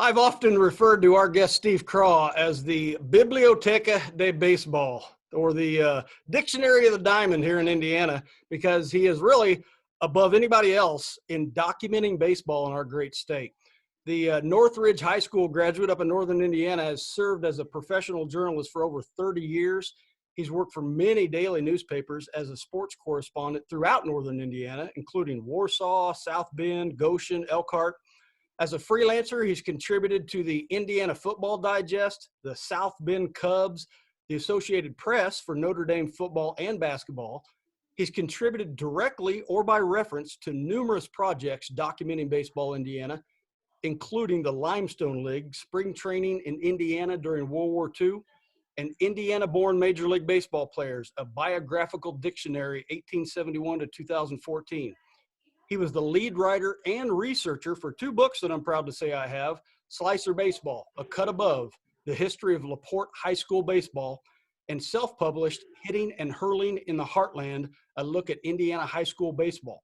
I've often referred to our guest Steve Krah as the Biblioteca de Baseball, or the Dictionary of the Diamond here in Indiana, because he is really above anybody else in documenting baseball in our great state. The Northridge High School graduate up in northern Indiana has served as a professional journalist for over 30 years. He's worked for many daily newspapers as a sports correspondent throughout northern Indiana, including Warsaw, South Bend, Goshen, Elkhart. As a freelancer, he's contributed to the Indiana Football Digest, the South Bend Cubs, the Associated Press for Notre Dame football and basketball. He's contributed directly or by reference to numerous projects documenting baseball in Indiana, including the Limestone League, spring training in Indiana during World War II, and Indiana-born Major League Baseball players, a biographical dictionary, 1871 to 2014. He was the lead writer and researcher for two books that I'm proud to say I have: Slicer Baseball, A Cut Above, The History of LaPorte High School Baseball, and self-published Hitting and Hurling in the Heartland, A Look at Indiana High School Baseball.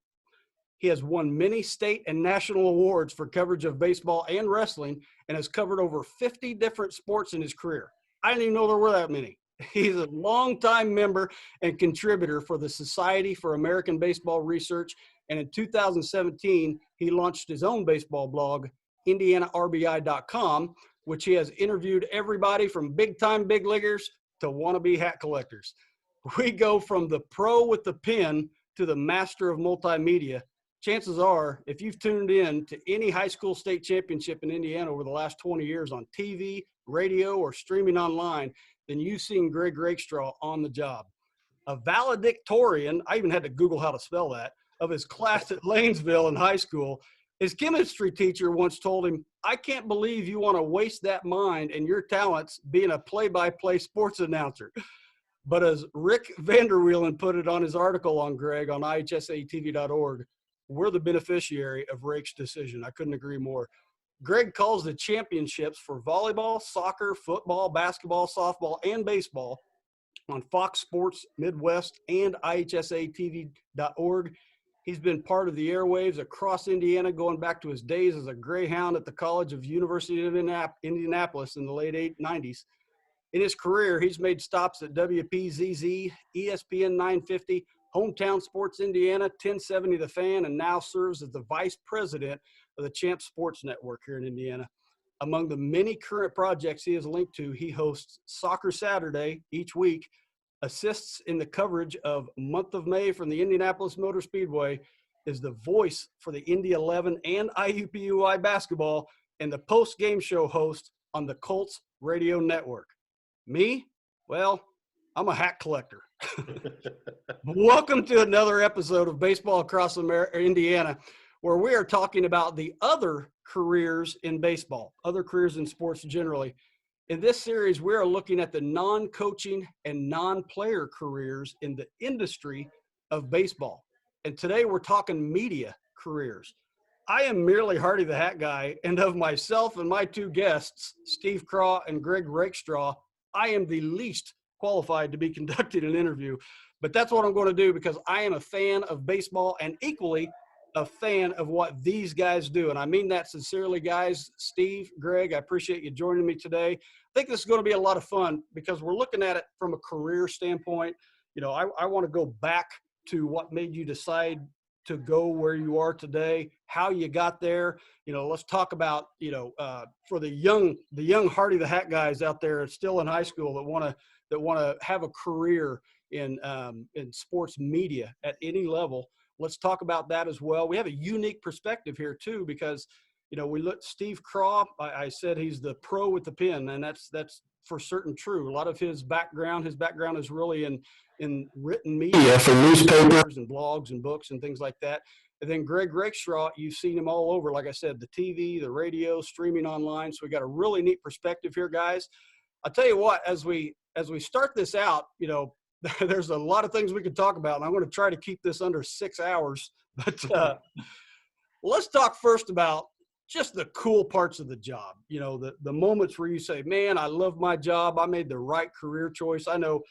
He has won many state and national awards for coverage of baseball and wrestling and has covered over 50 different sports in his career. I didn't even know there were that many. He's a longtime member and contributor for the Society for American Baseball Research, and in 2017, he launched his own baseball blog, IndianaRBI.com, which he has interviewed everybody from big-time big leaguers to wannabe hat collectors. We go from the pro with the pen to the master of multimedia. Chances are, if you've tuned in to any high school state championship in Indiana over the last 20 years on TV, radio, or streaming online, then you've seen Greg Rakestraw on the job. A valedictorian, I even had to Google how to spell that, of his class at Lanesville in high school, his chemistry teacher once told him, "I can't believe you want to waste that mind and your talents being a play-by-play sports announcer." But as Rick Vanderwielen put it on his article on Greg on IHSATV.org, we're the beneficiary of Rake's decision. I couldn't agree more. Greg calls the championships for volleyball, soccer, football, basketball, softball, and baseball on Fox Sports Midwest and IHSATV.org. He's been part of the airwaves across Indiana going back to his days as a Greyhound at the College of University of Indianapolis in the late 90s. In his career, he's made stops at WPZZ, ESPN 950, Hometown Sports Indiana, 1070 The Fan, and now serves as the vice president of the Champ Sports Network here in Indiana. Among the many current projects he is linked to, he hosts Soccer Saturday each week, assists in the coverage of month of May from the Indianapolis Motor Speedway, is the voice for the Indy 11 and IUPUI basketball, and the post-game show host on the Colts Radio Network. Me? Well, I'm a hat collector. Welcome to another episode of Baseball Across Indiana, where we are talking about the other careers in baseball, other careers in sports generally. In this series, we are looking at the non-coaching and non-player careers in the industry of baseball. And today we're talking media careers. I am merely Hardy the Hat Guy, and of myself and my two guests, Steve Krah and Greg Rakestraw, I am the least qualified to be conducting an interview. But that's what I'm going to do because I am a fan of baseball and equally a fan of what these guys do. And I mean that sincerely, guys. Steve, Greg, I appreciate you joining me today. I think this is going to be a lot of fun because we're looking at it from a career standpoint. You know, I want to go back to what made you decide to go where you are today, how you got there. You know, let's talk about, for the young Hardy the Hat guys out there still in high school that want to have a career in sports media at any level. Let's talk about that as well. We have a unique perspective here too, because, we look Steve Krah. I said he's the pro with the pen, and that's for certain true. A lot of his background is really in written media for newspapers and blogs and books and things like that. And then Greg Rakestraw, you've seen him all over, like I said, the TV, the radio, streaming online. So we got a really neat perspective here, guys. I'll tell you what, as we start this out, there's a lot of things we could talk about, and I'm going to try to keep this under 6 hours. But let's talk first about just the cool parts of the job. The moments where you say, man, I love my job. I made the right career choice. I know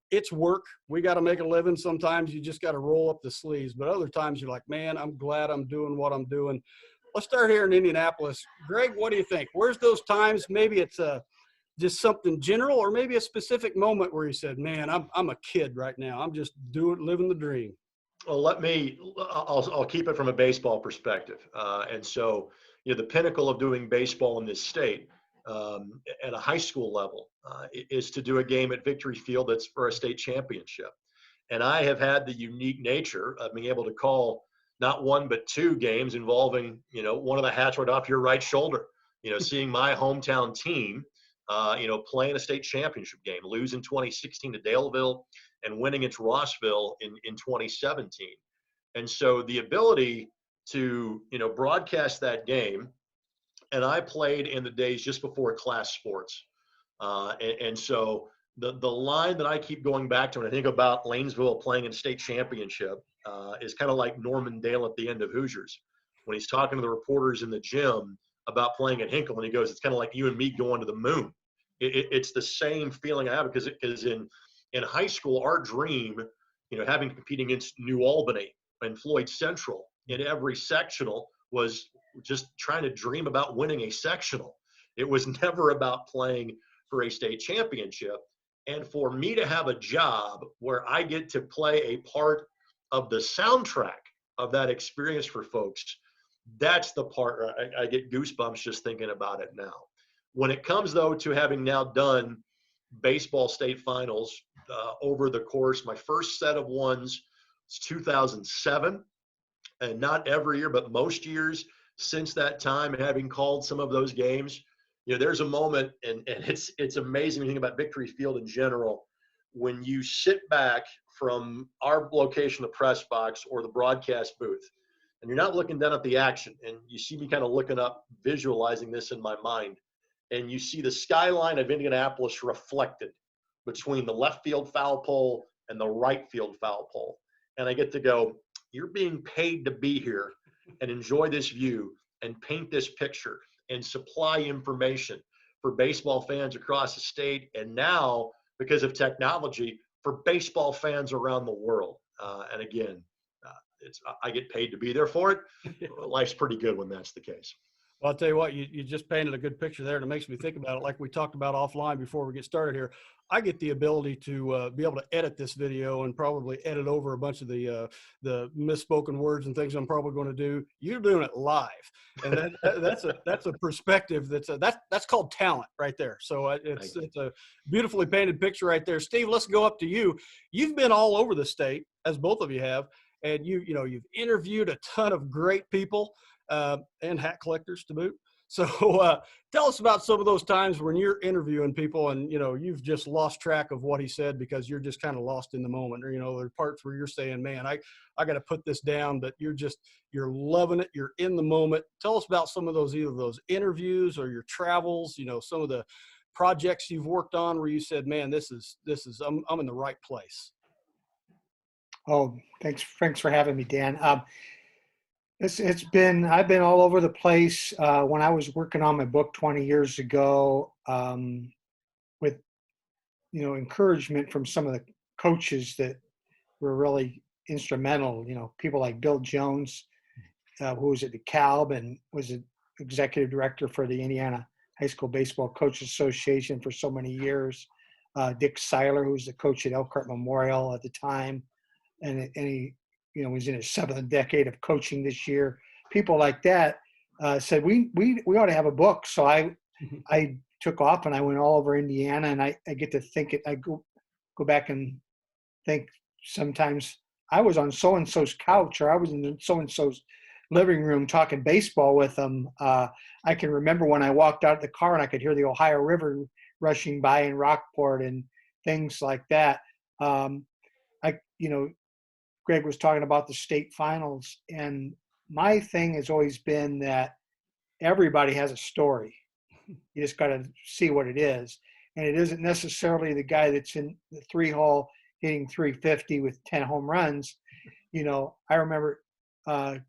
it's work. We got to make a living. Sometimes you just got to roll up the sleeves, but other times you're like, man, I'm glad I'm doing what I'm doing. Let's start here in Indianapolis. Greg, what do you think? Where's those times? Maybe it's just something general, or maybe a specific moment where you said, man, I'm a kid right now. I'm just living the dream. Well, I'll keep it from a baseball perspective. And so, the pinnacle of doing baseball in this state at a high school level is to do a game at Victory Field that's for a state championship. And I have had the unique nature of being able to call not one, but two games involving, one of the hats right off your right shoulder, seeing my hometown team, playing a state championship game, lose in 2016 to Daleville and winning against Rossville in 2017. And so the ability to, broadcast that game, and I played in the days just before class sports. And so the line that I keep going back to when I think about Lanesville playing in state championship is kind of like Norman Dale at the end of Hoosiers when he's talking to the reporters in the gym about playing at Hinkle, and he goes, "It's kind of like you and me going to the moon." It's the same feeling I have because in high school, our dream, having competing against New Albany and Floyd Central in every sectional was just trying to dream about winning a sectional. It was never about playing for a state championship. And for me to have a job where I get to play a part of the soundtrack of that experience for folks, that's the part I get goosebumps just thinking about it now. When it comes, though, to having now done baseball state finals over the course, my first set of ones is 2007, and not every year, but most years since that time, having called some of those games, there's a moment, and it's amazing when you think about Victory Field in general, when you sit back from our location, the press box or the broadcast booth, and you're not looking down at the action, and you see me kind of looking up, visualizing this in my mind, and you see the skyline of Indianapolis reflected between the left field foul pole and the right field foul pole. And I get to go, you're being paid to be here and enjoy this view and paint this picture and supply information for baseball fans across the state. And now, because of technology, for baseball fans around the world. And again, I get paid to be there for it. Life's pretty good when that's the case. Well, I'll tell you what, you just painted a good picture there, and it makes me think about it like we talked about offline before we get started here. I get the ability to be able to edit this video and probably edit over a bunch of the misspoken words and things I'm probably going to do. You're doing it live, and that's a perspective that's called talent right there. So it's a beautifully painted picture right there. Steve, let's go up to you. You've been all over the state, as both of you have, and you've interviewed a ton of great people. And hat collectors to boot. So tell us about some of those times when you're interviewing people and, you've just lost track of what he said because you're just kind of lost in the moment, or, there are parts where you're saying, man, I got to put this down, but you're loving it. You're in the moment. Tell us about some of those, either those interviews or your travels, some of the projects you've worked on where you said, man, I'm in the right place. Oh, thanks for having me, Dan. I've been all over the place. When I was working on my book 20 years ago, with, encouragement from some of the coaches that were really instrumental, people like Bill Jones, who was at DeKalb and was an executive director for the Indiana High School Baseball Coaches Association for so many years. Dick Seiler, who was the coach at Elkhart Memorial at the time, and he was in his 7th decade of coaching this year. People like that said, we ought to have a book. So I took off and I went all over Indiana, and I get to think I go back and think sometimes I was on so-and-so's couch, or I was in so-and-so's living room talking baseball with them. I can remember when I walked out of the car and I could hear the Ohio River rushing by in Rockport and things like that. Greg was talking about the state finals, and my thing has always been that everybody has a story. You just got to see what it is. And it isn't necessarily the guy that's in the 3-hole hitting 350 with 10 home runs. I remember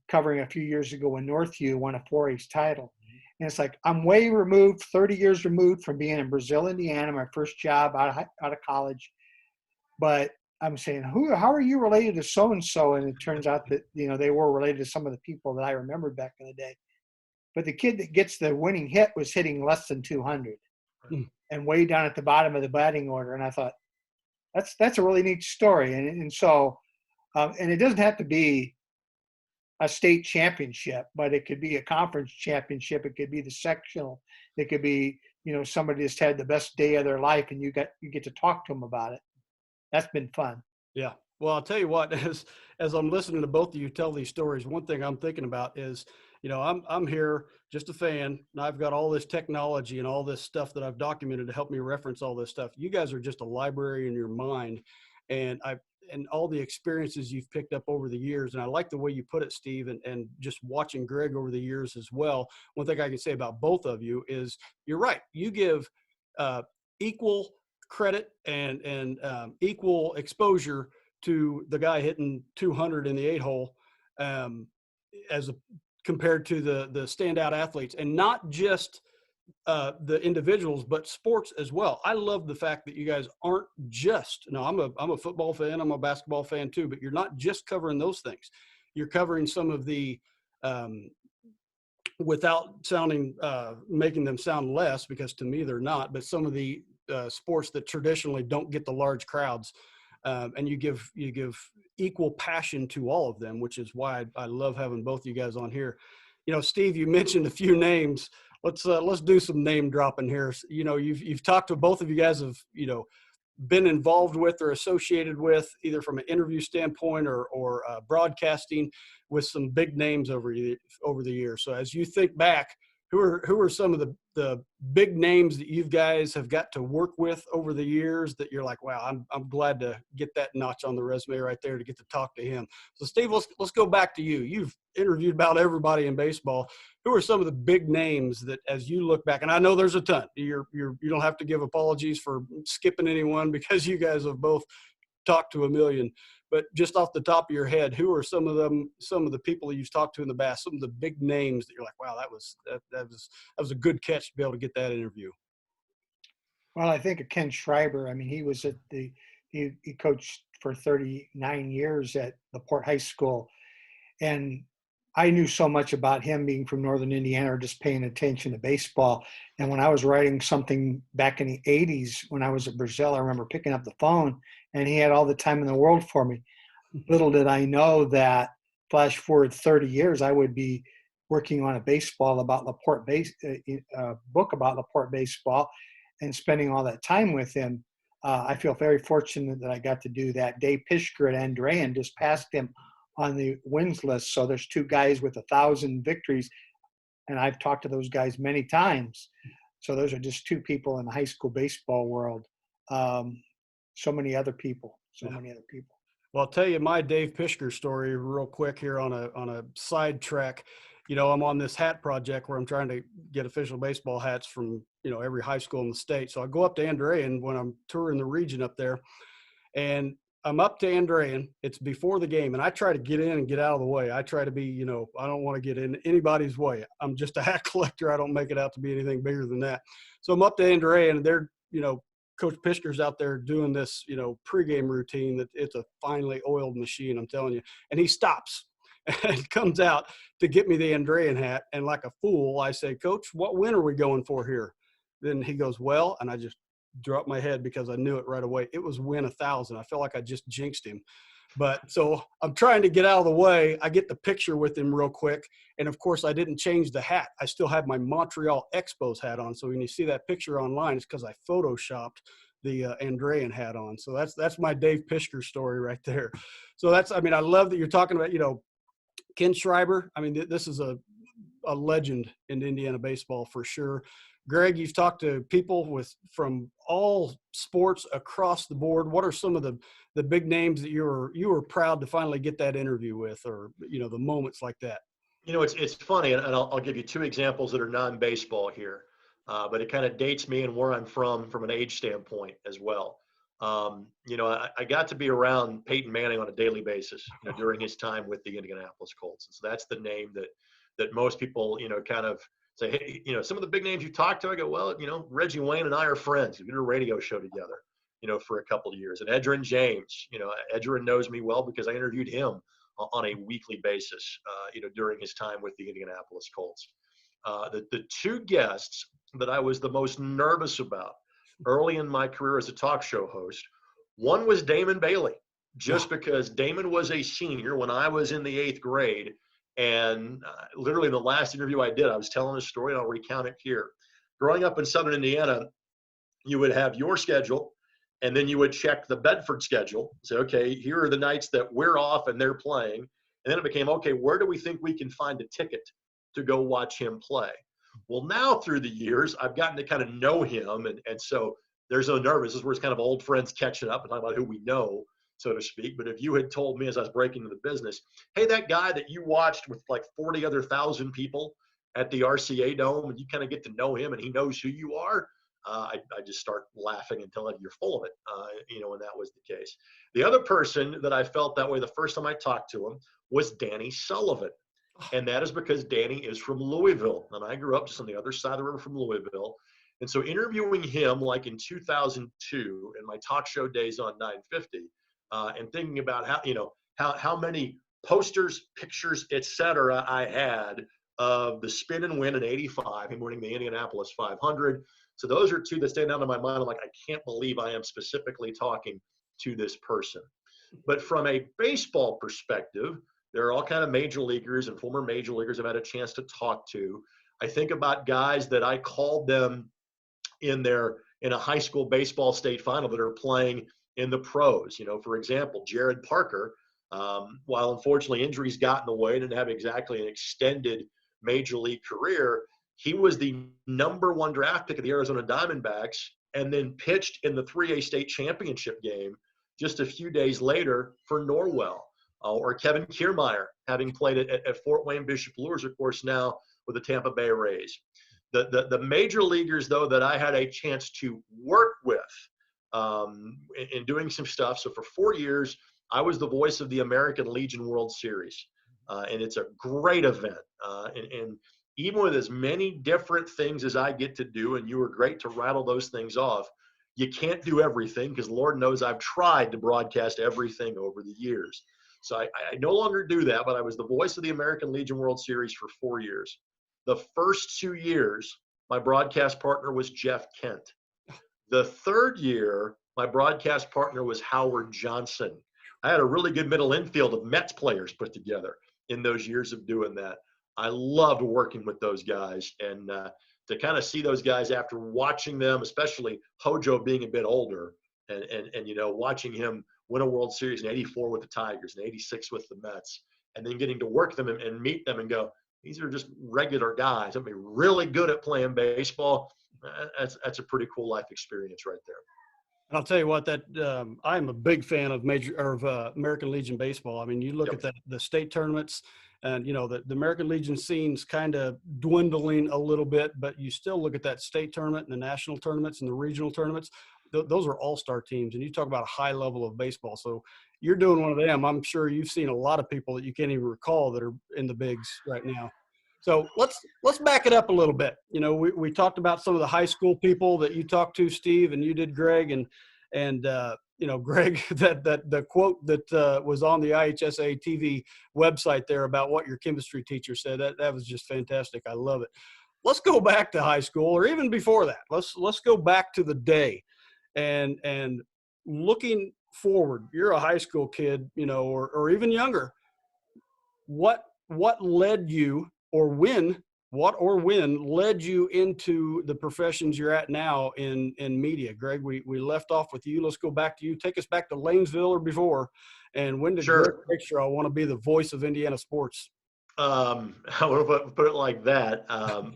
covering a few years ago when Northview won a 4A's title. And it's like, I'm way removed, 30 years removed from being in Brazil, Indiana, my first job out of college. But I'm saying, how are you related to so-and-so? And it turns out that, they were related to some of the people that I remembered back in the day. but the kid that gets the winning hit was hitting less than 200 and way down at the bottom of the batting order. And I thought, that's a really neat story. And so, and it doesn't have to be a state championship, but it could be a conference championship. It could be the sectional. It could be, somebody just had the best day of their life, and you get to talk to them about it. That's been fun. Yeah. Well, I'll tell you what, as I'm listening to both of you tell these stories, one thing I'm thinking about is, I'm here just a fan, and I've got all this technology and all this stuff that I've documented to help me reference all this stuff. You guys are just a library in your mind, and all the experiences you've picked up over the years. And I like the way you put it, Steve, and just watching Greg over the years as well. One thing I can say about both of you is you're right. You give equal credit and equal exposure to the guy hitting 200 in the 8-hole compared to the standout athletes, and not just the individuals, but sports as well. I love the fact that you guys aren't just, I'm a football fan, I'm a basketball fan too, but you're not just covering those things. You're covering some of the, without sounding, making them sound less, because to me they're not, but some of the sports that traditionally don't get the large crowds. And you give equal passion to all of them, which is why I love having both you guys on here. Steve, you mentioned a few names. Let's do some name dropping here. You've talked to, both of you guys have, been involved with or associated with, either from an interview standpoint or broadcasting, with some big names over the years. So as you think back, who are some of the big names that you guys have got to work with over the years that you're like, wow, I'm glad to get that notch on the resume right there to get to talk to him. So Steve, let's go back to you. You've interviewed about everybody in baseball. Who are some of the big names that, as you look back, and I know there's a ton, you don't have to give apologies for skipping anyone, because you guys have both talked to a million, but just off the top of your head, who are some of the people that you've talked to in the past, some of the big names that you're like, wow, that was a good catch to be able to get that interview? Well, I think of Ken Schreiber. I mean, he was he coached for 39 years at LaPorte High School. And I knew so much about him being from Northern Indiana, or just paying attention to baseball. And when I was writing something back in the 80s, when I was at Brazil, I remember picking up the phone, and he had all the time in the world for me. Little did I know that, flash forward 30 years, I would be working on a baseball about LaPorte book about LaPorte baseball, and spending all that time with him. I feel very fortunate that I got to do that. Dave Pischker at Andrean just passed him on the wins list. So there's two guys with 1,000 victories, and I've talked to those guys many times. So those are just two people in the high school baseball world. So many other people. Well, I'll tell you my Dave Pischker story real quick here on a sidetrack. I'm on this hat project where I'm trying to get official baseball hats from, every high school in the state. So I go up to Andrean when I'm touring the region up there, and I'm up to Andrean. It's before the game, and I try to get in and get out of the way. I try to be, I don't want to get in anybody's way. I'm just a hat collector. I don't make it out to be anything bigger than that. So I'm up to Andrean, and they're, Coach Pischker's out there doing this, pregame routine that it's a finely oiled machine, I'm telling you. And he stops and comes out to get me the Andrean hat. And like a fool, I say, Coach, what win are we going for here? Then he goes, well, and I just dropped my head because I knew it right away. It was win 1,000. I felt like I just jinxed him. But so I'm trying to get out of the way. I get the picture with him real quick. And of course, I didn't change the hat. I still have my Montreal Expos hat on. So when you see that picture online, it's because I photoshopped the Andrean hat on. So that's my Dave Pischker story right there. So I love that you're talking about, Ken Schreiber. I mean, this is a legend in Indiana baseball for sure. Greg, you've talked to people from all sports across the board. What are some of the big names that you were proud to finally get that interview with, or the moments like that? It's funny, and I'll give you two examples that are non-baseball here, but it kind of dates me and where I'm from an age standpoint as well. I got to be around Peyton Manning on a daily basis, during his time with the Indianapolis Colts, and so that's the name that most people, kind of say, hey, some of the big names you talk to, I go, well, Reggie Wayne and I are friends. We did a radio show together, for a couple of years. And Edgerrin James, Edgerrin knows me well because I interviewed him on a weekly basis, during his time with the Indianapolis Colts. The two guests that I was the most nervous about early in my career as a talk show host, one was Damon Bailey, just because Damon was a senior when I was in the 8th grade. And literally the last interview I did, I was telling a story, and I'll recount it here. Growing up in Southern Indiana, you would have your schedule, and then you would check the Bedford schedule. Say, okay, here are the nights that we're off and they're playing. And then it became, okay, where do we think we can find a ticket to go watch him play? Well, now through the years, I've gotten to kind of know him. And so there's no nervous. This is where it's kind of old friends catching up and talking about who we know, so to speak. But if you had told me as I was breaking into the business, hey, that guy that you watched with like 40 other thousand people at the RCA Dome, and you kind of get to know him and he knows who you are, I just start laughing and telling you're full of it, and that was the case. The other person that I felt that way the first time I talked to him was Danny Sullivan. And that is because Danny is from Louisville. And I grew up just on the other side of the river from Louisville. And so interviewing him like in 2002 in my talk show days on 950, and thinking about how many posters, pictures, etc. I had of the spin and win in '85, him winning the Indianapolis 500. So those are two that stand out in my mind. I'm like, I can't believe I am specifically talking to this person. But from a baseball perspective, there are all kind of major leaguers and former major leaguers I've had a chance to talk to. I think about guys that I called them in a high school baseball state final that are playing in the pros. For example, Jared Parker, while unfortunately injuries got in the way, didn't have exactly an extended major league career, he was the #1 draft pick of the Arizona Diamondbacks and then pitched in the 3A state championship game just a few days later for Norwell. Or Kevin Kiermaier, having played at Fort Wayne Bishop Luers, of course, now with the Tampa Bay Rays. The major leaguers, though, that I had a chance to work with in doing some stuff. So for 4 years, I was the voice of the American Legion World Series. And it's a great event. And even with as many different things as I get to do, and you were great to rattle those things off, you can't do everything, because Lord knows I've tried to broadcast everything over the years. So I no longer do that, but I was the voice of the American Legion World Series for 4 years. The first 2 years, my broadcast partner was Jeff Kent. The third year, my broadcast partner was Howard Johnson. I had a really good middle infield of Mets players put together in those years of doing that. I loved working with those guys, and to kind of see those guys after watching them, especially Hojo being a bit older, and watching him win a World Series in '84 with the Tigers and '86 with the Mets, and then getting to work them and meet them and go, these are just regular guys. I'd be really good at playing baseball. That's a pretty cool life experience right there. And I'll tell you what, that I'm a big fan of American Legion baseball. I mean, you look at the state tournaments, and the American Legion scene's kind of dwindling a little bit, but you still look at that state tournament and the national tournaments and the regional tournaments. Those are all-star teams, and you talk about a high level of baseball. So you're doing one of them. I'm sure you've seen a lot of people that you can't even recall that are in the bigs right now. So let's back it up a little bit. We talked about some of the high school people that you talked to, Steve, and you did, Greg, and Greg, that the quote that was on the IHSA TV website there about what your chemistry teacher said, that was just fantastic. I love it. Let's go back to high school, or even before that. Let's go back to the day, and looking forward. You're a high school kid, or even younger. What led you? What or when led you into the professions you're at now in media? Greg, we left off with you. Let's go back to you. Take us back to Lanesville or before. And when did Greg Rakestraw want to be the voice of Indiana sports? I would put it like that.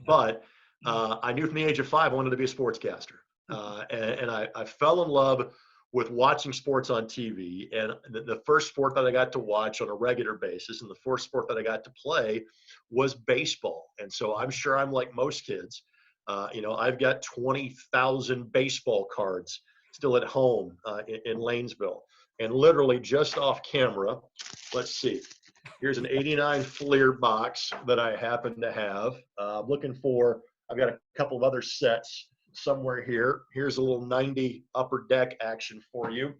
But I knew from the age of 5 I wanted to be a sportscaster. And I fell in love with watching sports on TV. And the first sport that I got to watch on a regular basis, and the first sport that I got to play, was baseball. And so I'm sure I'm like most kids. I've got 20,000 baseball cards still at home in Lanesville. And literally just off camera, let's see. Here's an '89 Fleer box that I happen to have. I've got a couple of other sets somewhere here. Here's a little 90 Upper Deck action for you.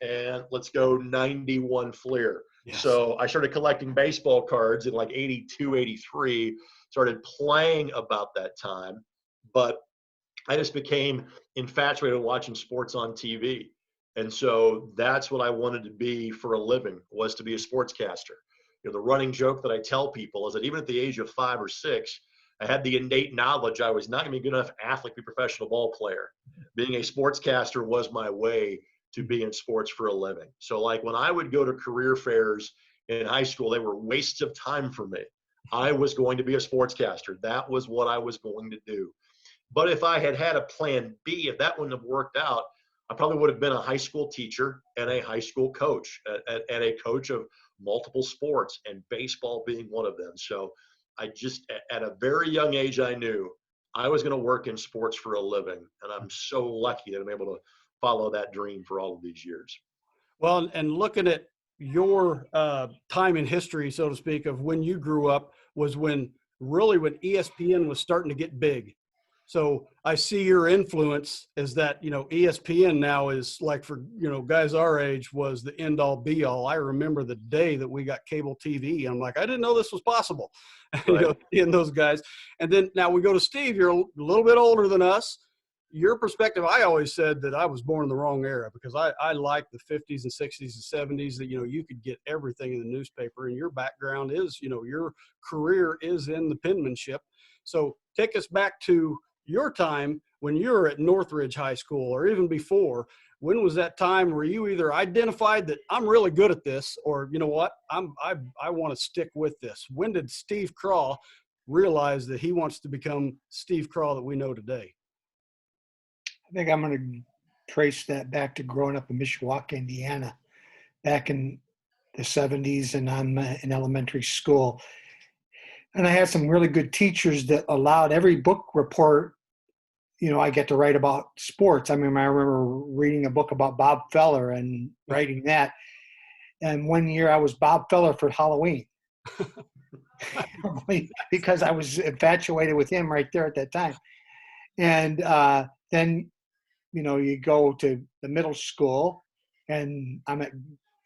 And let's go 91 Fleer. Yes. So I started collecting baseball cards in like 82, 83, started playing about that time. But I just became infatuated with watching sports on TV. And so that's what I wanted to be for a living, was to be a sportscaster. The running joke that I tell people is that even at the age of 5 or 6, I had the innate knowledge I was not going to be a good enough athlete to be a professional ball player. Being a sportscaster was my way to be in sports for a living. So like when I would go to career fairs in high school, they were wastes of time for me. I was going to be a sportscaster. That was what I was going to do. But if I had had a plan B, if that wouldn't have worked out, I probably would have been a high school teacher and a high school coach and a coach of multiple sports, and baseball being one of them. So I just, at a very young age, I knew I was going to work in sports for a living. And I'm so lucky that I'm able to follow that dream for all of these years. Well, and looking at your time in history, so to speak, of when you grew up was when ESPN was starting to get big. So I see your influence is that, ESPN now is like for, guys our age was the end all be all. I remember the day that we got cable TV. I'm like, I didn't know this was possible, Right. in those guys. And then now we go to Steve, you're a little bit older than us. Your perspective, I always said that I was born in the wrong era because I like the 50s and 60s and 70s that, you could get everything in the newspaper, and your background is, your career is in the penmanship. So take us back to your time when you were at Northridge High School or even before. When was that time where you either identified that I'm really good at this, or you know what, I want to stick with this? When did Steve Krah realize that he wants to become Steve Krah that we know today? I think I'm going to trace that back to growing up in Mishawaka, Indiana, back in the 70s, and I'm in elementary school. And I had some really good teachers that allowed every book report, I get to write about sports. I remember reading a book about Bob Feller and writing that. And one year I was Bob Feller for Halloween because I was infatuated with him right there at that time. And then, you go to the middle school, and I'm at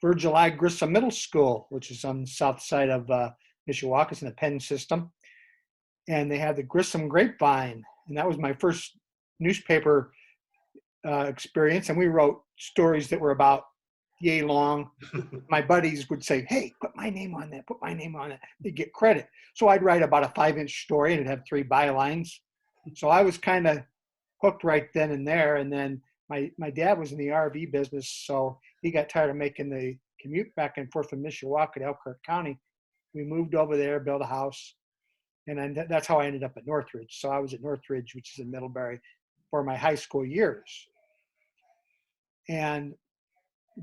Virgil I. Grissom Middle School, which is on the south side of Mishawaka. It's in the Penn system. And they had the Grissom Grapevine. And that was my first newspaper experience. And we wrote stories that were about yay long. My buddies would say, hey, put my name on that, put my name on it. They'd get credit. So I'd write about a 5-inch story, and it'd have 3 bylines. So I was kind of hooked right then and there. And then my dad was in the RV business, so he got tired of making the commute back and forth from Mishawaka to Elkhart County. We moved over there, built a house, and that's how I ended up at Northridge. So I was at Northridge, which is in Middlebury, for my high school years. And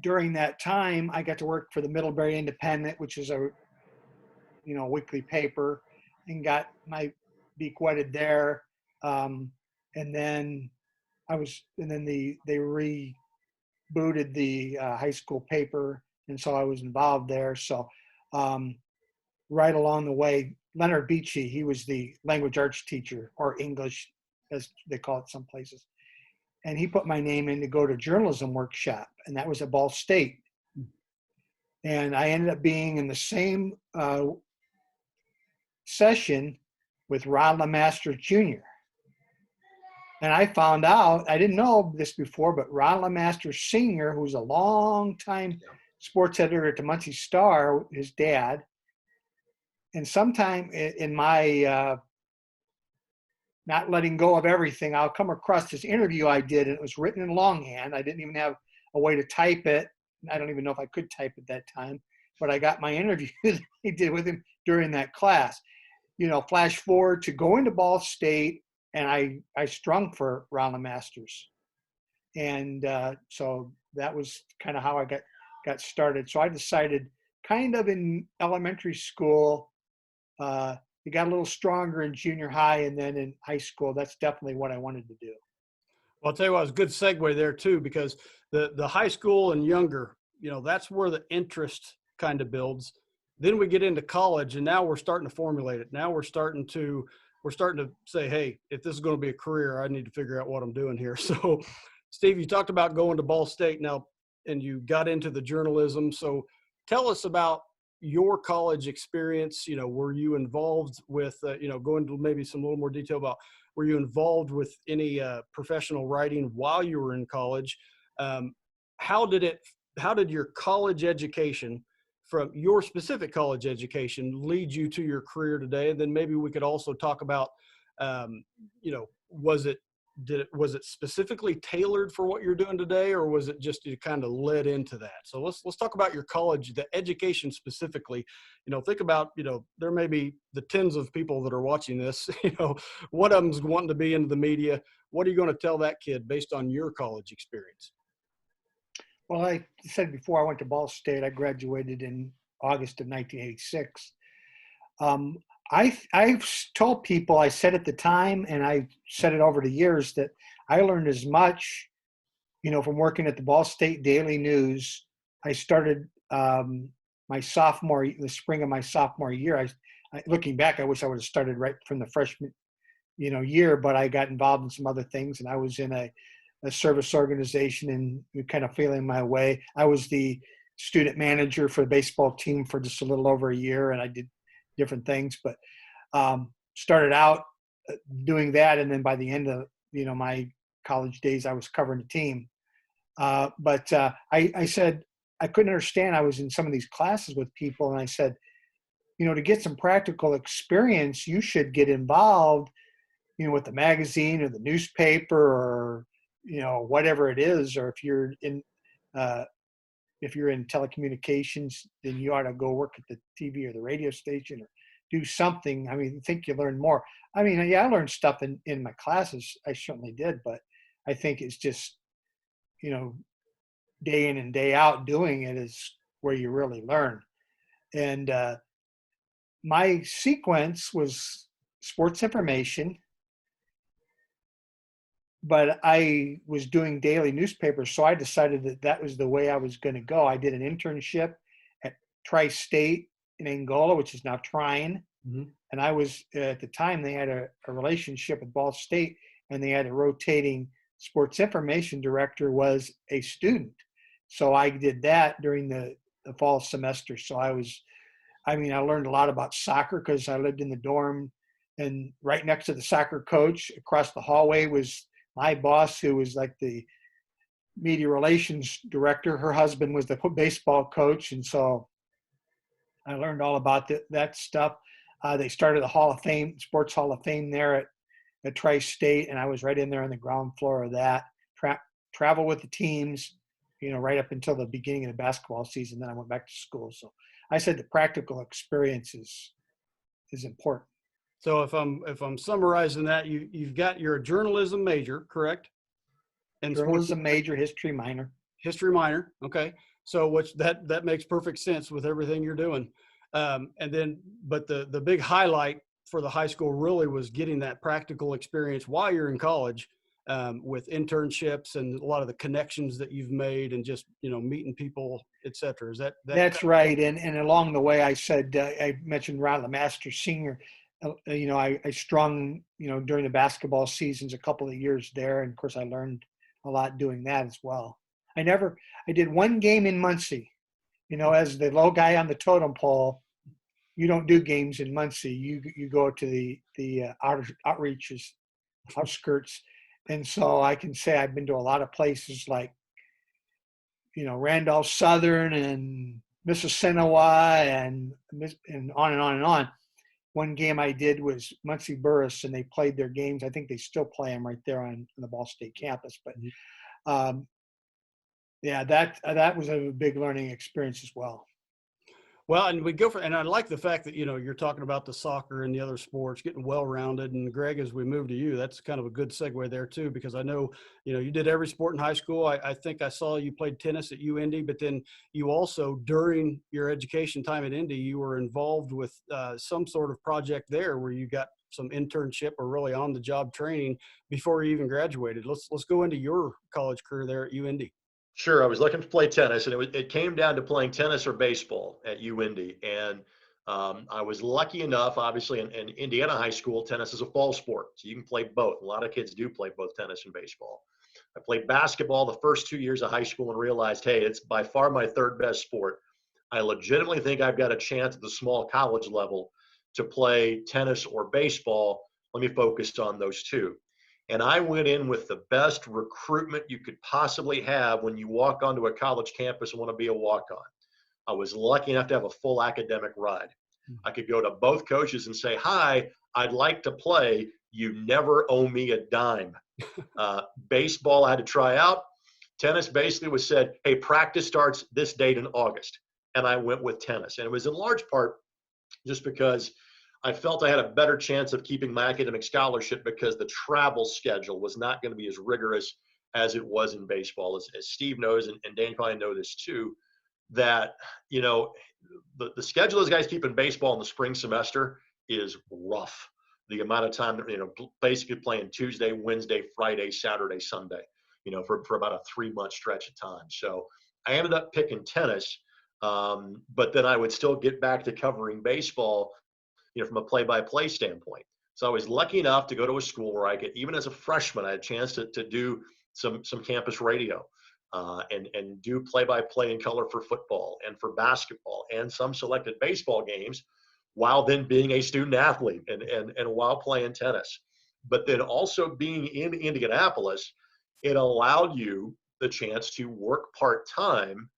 during that time, I got to work for the Middlebury Independent, which is a weekly paper, and got my beak wetted there. And then they rebooted the high school paper, and so I was involved there. So right along the way, Leonard Beachy, he was the language arts teacher, or English as they call it some places, and he put my name in to go to journalism workshop, and that was at Ball State. And I ended up being in the same session with Ron LeMaster Jr. And I found out, I didn't know this before, but Ron LeMaster Sr., who's a long-time sports editor at the Muncie Star, his dad, and sometime in my not letting go of everything, I'll come across this interview I did, and it was written in longhand. I didn't even have a way to type it. I don't even know if I could type at that time, but I got my interview that I did with him during that class. Flash forward to going to Ball State, and I strung for Ron LeMasters. And so that was kind of how I got started. So I decided kind of in elementary school, it got a little stronger in junior high, and then in high school, that's definitely what I wanted to do. Well, I'll tell you what, it's a good segue there too, because the high school and younger, that's where the interest kind of builds. Then we get into college, and now we're starting to formulate it. Now we're starting to say, hey, if this is going to be a career, I need to figure out what I'm doing here. So, Steve, you talked about going to Ball State now, and you got into the journalism. So tell us about your college experience. Were you involved with, go into maybe some little more detail about, were you involved with any professional writing while you were in college? How did your college education, from your specific college education, lead you to your career today? And then maybe we could also talk about, was it specifically tailored for what you're doing today, or was it just you kind of led into that? So let's talk about your college, the education specifically. Think about, there may be the tens of people that are watching this. One of them's wanting to be into the media. What are you going to tell that kid based on your college experience? Well, I said before, I went to Ball State. I graduated in August of 1986. I've told people, I said at the time, and I said it over the years, that I learned as much, from working at the Ball State Daily News. I started the spring of my sophomore year. Looking back, I wish I would have started right from the freshman, year, but I got involved in some other things, and I was in a service organization and kind of feeling my way. I was the student manager for the baseball team for just a little over a year, and I did different things, but started out doing that. And then by the end of, my college days, I was covering the team. But I said, I couldn't understand. I was in some of these classes with people, and I said, to get some practical experience, you should get involved, with the magazine or the newspaper or, whatever it is. Or if you're in telecommunications, then you ought to go work at the TV or the radio station or do something. I think you learn more. I learned stuff in my classes. I certainly did, but I think it's just, day in and day out doing it is where you really learn. And my sequence was sports information, but I was doing daily newspapers, so I decided that was the way I was going to go. I did an internship at Tri-State in Angola, which is now Trine. Mm-hmm. And I was, at the time, they had a relationship with Ball State, and they had a rotating sports information director was a student. So I did that during the fall semester. So I learned a lot about soccer because I lived in the dorm, and right next to the soccer coach across the hallway was my boss, who was like the media relations director. Her husband was the baseball coach. And so I learned all about that stuff. They started the Hall of Fame, Sports Hall of Fame there at Tri-State, and I was right in there on the ground floor of that. Travel with the teams, right up until the beginning of the basketball season. Then I went back to school. So I said the practical experience is important. So if I'm summarizing that, you're a journalism major, correct? And journalism major, history minor. History minor, okay. So that makes perfect sense with everything you're doing. And then, but the big highlight for the high school really was getting that practical experience while you're in college, with internships and a lot of the connections that you've made, and just meeting people, et cetera. Is that That's right. And along the way, I said, I mentioned Ron LeMaster Sr. I strung, during the basketball seasons, a couple of years there. And of course, I learned a lot doing that as well. I did one game in Muncie, as the low guy on the totem pole. You don't do games in Muncie. You go to the outreaches, outskirts. And so I can say I've been to a lot of places like, Randolph Southern and Mississinawa and on and on and on. One game I did was Muncie Burris, and they played their games. I think they still play them right there on the Ball State campus. But that was a big learning experience as well. Well, and and I like the fact that, you're talking about the soccer and the other sports, getting well-rounded. And Greg, as we move to you, that's kind of a good segue there too, because I know, you did every sport in high school. I think I saw you played tennis at UIndy, but then you also, during your education time at Indy, you were involved with some sort of project there where you got some internship or really on-the-job training before you even graduated. Let's go into your college career there at UIndy. Sure. I was looking to play tennis, and it came down to playing tennis or baseball at UIndy. And I was lucky enough, obviously, in Indiana high school, tennis is a fall sport. So you can play both. A lot of kids do play both tennis and baseball. I played basketball the first 2 years of high school and realized, hey, it's by far my third best sport. I legitimately think I've got a chance at the small college level to play tennis or baseball. Let me focus on those two. And I went in with the best recruitment you could possibly have when you walk onto a college campus and want to be a walk-on. I was lucky enough to have a full academic ride. I could go to both coaches and say, hi, I'd like to play. You never owe me a dime. Baseball, I had to try out. Tennis basically was said, hey, practice starts this date in August. And I went with tennis. And it was in large part just because I felt I had a better chance of keeping my academic scholarship because the travel schedule was not going to be as rigorous as it was in baseball. As Steve knows, and Dan probably know this too, that, you know, the schedule those guys keep in baseball in the spring semester is rough. The amount of time that, you know, basically playing Tuesday, Wednesday, Friday, Saturday, Sunday, you know, for about a 3-month stretch of time. So I ended up picking tennis, but then I would still get back to covering baseball, you know, from a play-by-play standpoint. So I was lucky enough to go to a school where I could, even as a freshman, I had a chance to do some campus radio and do play-by-play in color for football and for basketball and some selected baseball games, while then being a student athlete and while playing tennis. But then also being in Indianapolis, it allowed you the chance to work part-time,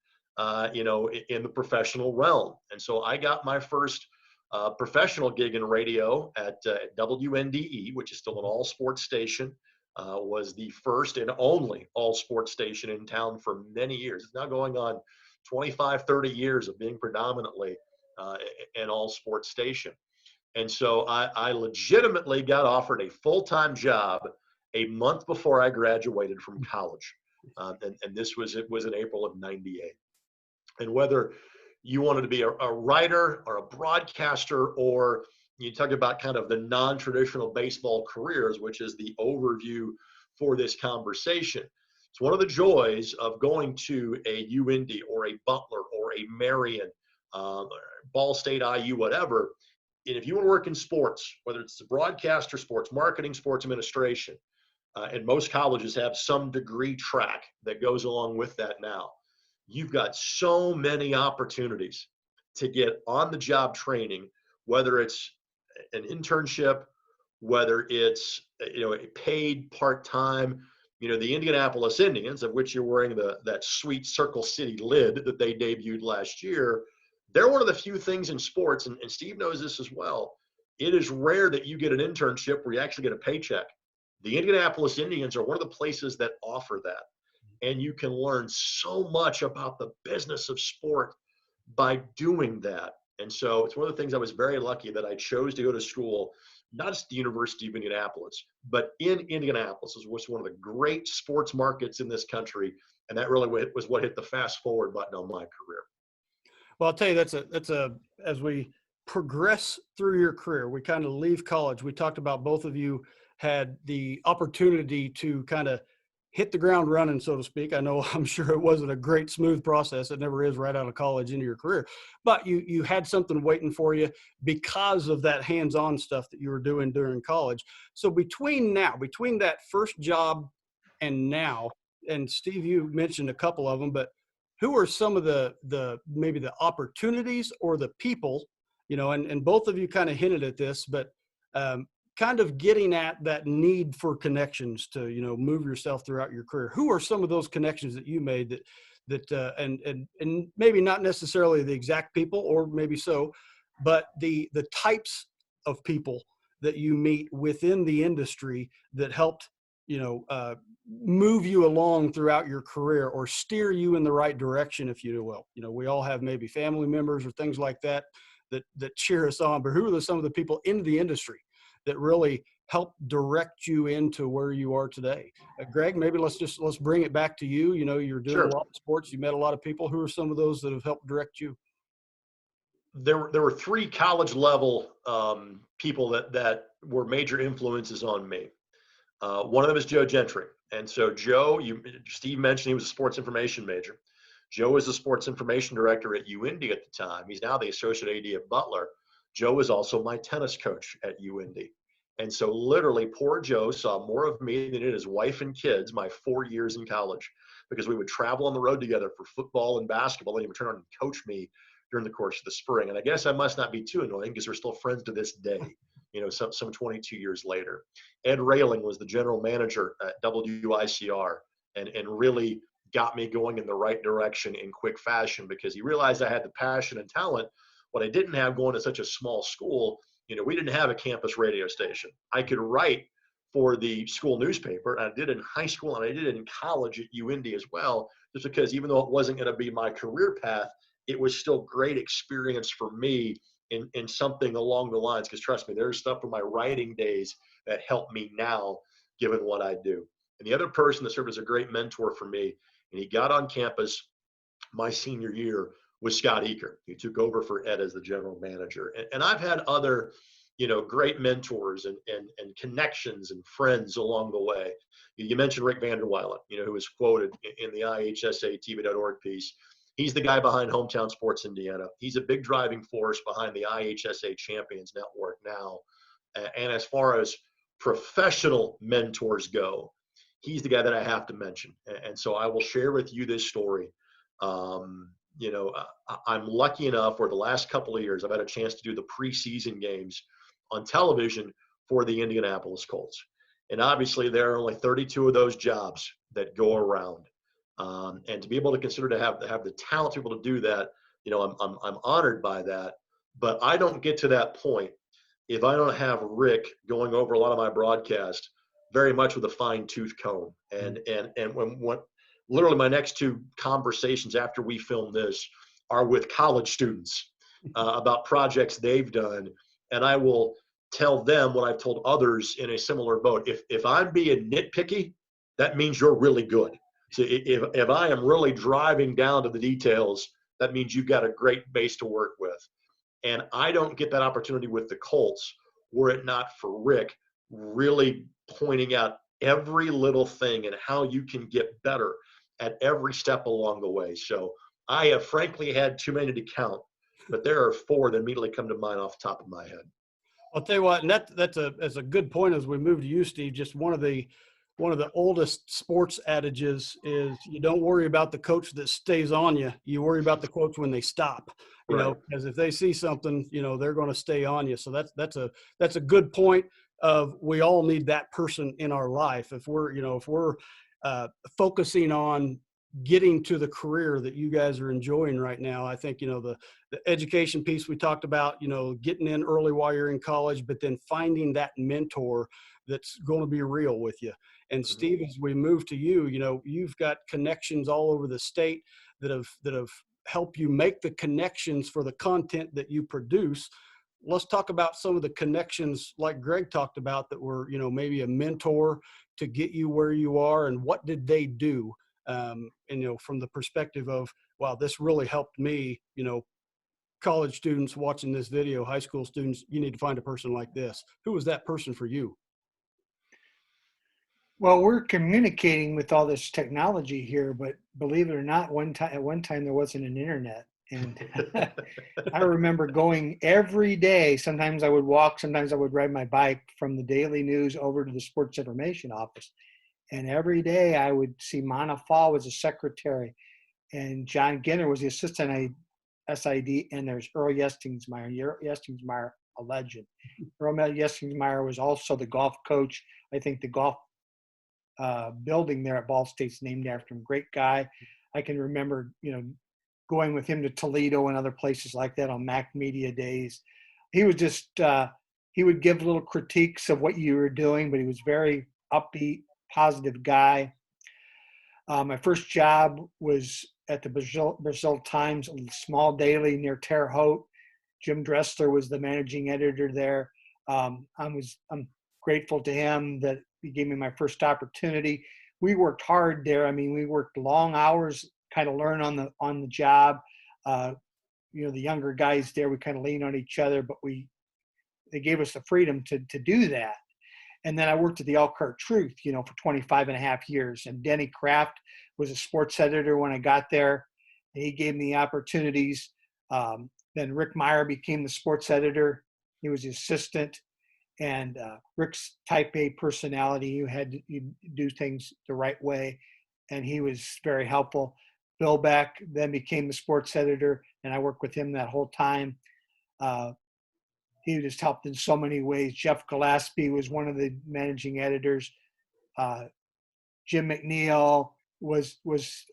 you know, in the professional realm. And so I got my first professional gig in radio at WNDE, which is still an all sports station, was the first and only all sports station in town for many years. It's now going on 25, 30 years of being predominantly an all sports station. And so I legitimately got offered a full-time job a month before I graduated from college. And this was, it was in April of '98. And whether you wanted to be a writer or a broadcaster, or you talk about kind of the non-traditional baseball careers, which is the overview for this conversation. It's one of the joys of going to a UIndy or a Butler or a Marion, Ball State, IU, whatever. And if you want to work in sports, whether it's the broadcaster, sports marketing, sports administration, and most colleges have some degree track that goes along with that now. You've got so many opportunities to get on the job training, whether it's an internship, whether it's, you know, a paid part-time. You know, the Indianapolis Indians, of which you're wearing that sweet Circle City lid that they debuted last year, they're one of the few things in sports, and Steve knows this as well. It is rare that you get an internship where you actually get a paycheck. The Indianapolis Indians are one of the places that offer that. And you can learn so much about the business of sport by doing that. And so it's one of the things I was very lucky that I chose to go to school, not just the University of Indianapolis, but in Indianapolis. It was one of the great sports markets in this country. And that really was what hit the fast forward button on my career. Well, I'll tell you, that's as we progress through your career, we kind of leave college. We talked about both of you had the opportunity to kind of hit the ground running, so to speak. I know, I'm sure it wasn't a great smooth process. It never is right out of college into your career, but you had something waiting for you because of that hands-on stuff that you were doing during college. So between that first job and now, and Steve, you mentioned a couple of them, but who are some of the maybe the opportunities or the people, you know, and both of you kind of hinted at this, but kind of getting at that need for connections to, you know, move yourself throughout your career. Who are some of those connections that you made and maybe not necessarily the exact people, or maybe so, but the types of people that you meet within the industry that helped, you know, move you along throughout your career or steer you in the right direction, if you will. You know, we all have maybe family members or things like that cheer us on, but who are some of the people in the industry that really help direct you into where you are today? Greg, maybe let's bring it back to you. You know, you're doing Sure. a lot of sports. You met a lot of people. Who are some of those that have helped direct you? There were 3 college level people that were major influences on me. One of them is Joe Gentry. And so Joe, Steve mentioned he was a sports information major. Joe was the sports information director at UIndy at the time. He's now the associate AD at Butler. Joe was also my tennis coach at UIndy. And so literally poor Joe saw more of me than did his wife and kids my 4 years in college, because we would travel on the road together for football and basketball, and he would turn on and coach me during the course of the spring. And I guess I must not be too annoying because we're still friends to this day, some 22 years later. Ed Railing was the general manager at WICR and really got me going in the right direction in quick fashion because he realized I had the passion and talent. What I didn't have going to such a small school, we didn't have a campus radio station. I could write for the school newspaper. And I did in high school and I did it in college at UIndy as well, just because even though it wasn't going to be my career path, it was still great experience for me in something along the lines. Because trust me, there's stuff from my writing days that help me now, given what I do. And the other person that served as a great mentor for me, and he got on campus my senior year, was Scott Eaker. He took over for Ed as the general manager. And I've had other great mentors and connections and friends along the way. You mentioned Rick Vanderweilen, who was quoted in the IHSATV.org piece. He's the guy behind Hometown Sports Indiana. He's a big driving force behind the IHSA Champions Network now. And as far as professional mentors go, he's the guy that I have to mention. And so I will share with you this story. I'm lucky enough where the last couple of years I've had a chance to do the preseason games on television for the Indianapolis Colts. And obviously there are only 32 of those jobs that go around. And to be able to consider to have the talent to be able to do that, I'm honored by that. But I don't get to that point if I don't have Rick going over a lot of my broadcast very much with a fine-tooth comb. And when literally my next two conversations after we film this are with college students about projects they've done. And I will tell them what I've told others in a similar boat. If I'm being nitpicky, that means you're really good. So if I am really driving down to the details, that means you've got a great base to work with. And I don't get that opportunity with the Colts were it not for Rick really pointing out every little thing and how you can get better at every step along the way. So I have frankly had too many to count, but there are four that immediately come to mind off the top of my head. I'll tell you what, and that's a good point as we move to you, Steve. Just one of the oldest sports adages is you don't worry about the coach that stays on you. You worry about the coach when they stop. Because if they see something, they're going to stay on you. So that's a good point. Of we all need that person in our life. If we're focusing on getting to the career that you guys are enjoying right now, I think the education piece we talked about, getting in early while you're in college, but then finding that mentor that's going to be real with you. And Mm-hmm. Steve, as we move to you, you've got connections all over the state that have helped you make the connections for the content that you produce. Let's talk about some of the connections like Greg talked about that were, maybe a mentor to get you where you are, and what did they do? From the perspective of, wow, this really helped me, college students watching this video, high school students, you need to find a person like this. Who was that person for you? Well, we're communicating with all this technology here, but believe it or not, at one time there wasn't an internet. And I remember going every day. Sometimes I would walk, sometimes I would ride my bike from the Daily News over to the Sports Information Office. And every day I would see Mana Fall was a secretary, and John Ginner was the assistant SID, and there's Earl Yestingsmeyer. Yestingsmeyer, a legend. Earl Yestingsmeyer was also the golf coach. I think the golf building there at Ball State's named after him. Great guy. I can remember, going with him to Toledo and other places like that on Mac Media days. He was just, he would give little critiques of what you were doing, but he was very upbeat, positive guy. My first job was at the Brazil Times, a small daily near Terre Haute. Jim Dressler was the managing editor there. I'm grateful to him that he gave me my first opportunity. We worked hard there. I mean, we worked long hours, kind of learn on the job. The younger guys there, we kind of lean on each other, but they gave us the freedom to do that. And then I worked at the Elkhart Truth, for 25 and a half years. And Denny Kraft was a sports editor when I got there. And he gave me opportunities. Then Rick Meyer became the sports editor. He was the assistant. And Rick's type A personality, you do things the right way. And he was very helpful. Bill Beck then became the sports editor, and I worked with him that whole time. He just helped in so many ways. Jeff Gillespie was one of the managing editors. Jim McNeil was